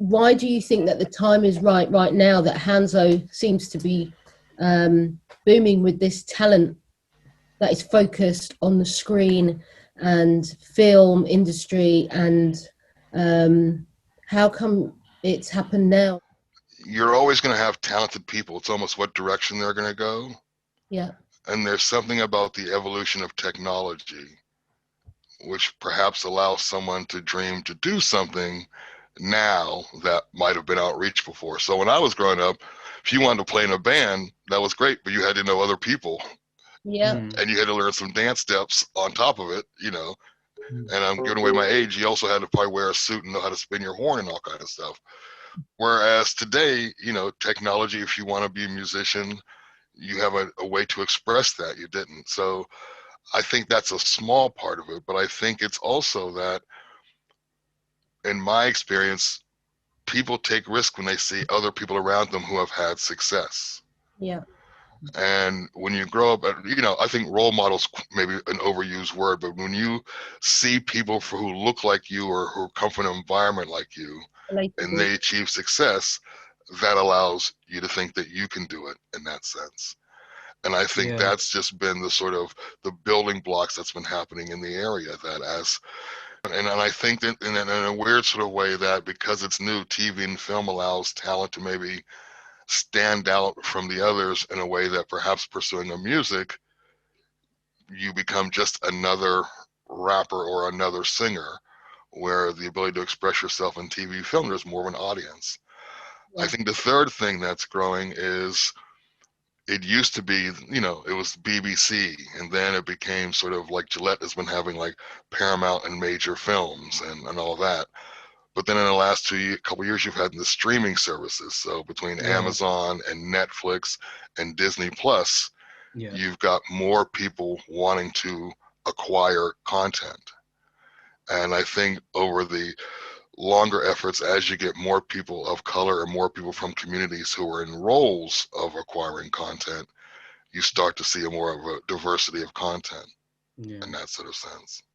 why do you think that the time is right now that Hounslow seems to be booming with this talent that is focused on the screen and film industry, and how come it's happened now? You're always going to have talented people. It's almost what direction they're going to go. Yeah. And there's something about the evolution of technology which perhaps allows someone to dream to do something now that might have been outreach before. So when I was growing up, if you wanted to play in a band, that was great, but you had to know other people. Yeah. And you had to learn some dance steps on top of it, And I'm giving away my age. You also had to probably wear a suit and know how to spin your horn and all kind of stuff. Whereas today, technology, if you want to be a musician, you have a way to express that. You didn't. So I think that's a small part of it, but I think it's also that, in my experience, people take risk when they see other people around them who have had success. Yeah. And when you grow up, I think role models maybe an overused word, but when you see people who look like you or who come from an environment like you, and they achieve success, that allows you to think that you can do it in that sense. And I think that's just been the sort of the building blocks that's been happening in the area, and I think that in a weird sort of way, that because it's new, TV and film allows talent to maybe stand out from the others in a way that perhaps pursuing a music, you become just another rapper or another singer, where the ability to express yourself in TV film, there's more of an audience. I think the third thing that's growing is, it used to be, it was BBC, and then it became sort of like Gillette has been having like Paramount and major films and all that. But then in the last couple years, you've had the streaming services. So between Amazon and Netflix and Disney Plus, you've got more people wanting to acquire content. And I think over the longer efforts, as you get more people of color and more people from communities who are in roles of acquiring content, you start to see a more of a diversity of content in that sort of sense.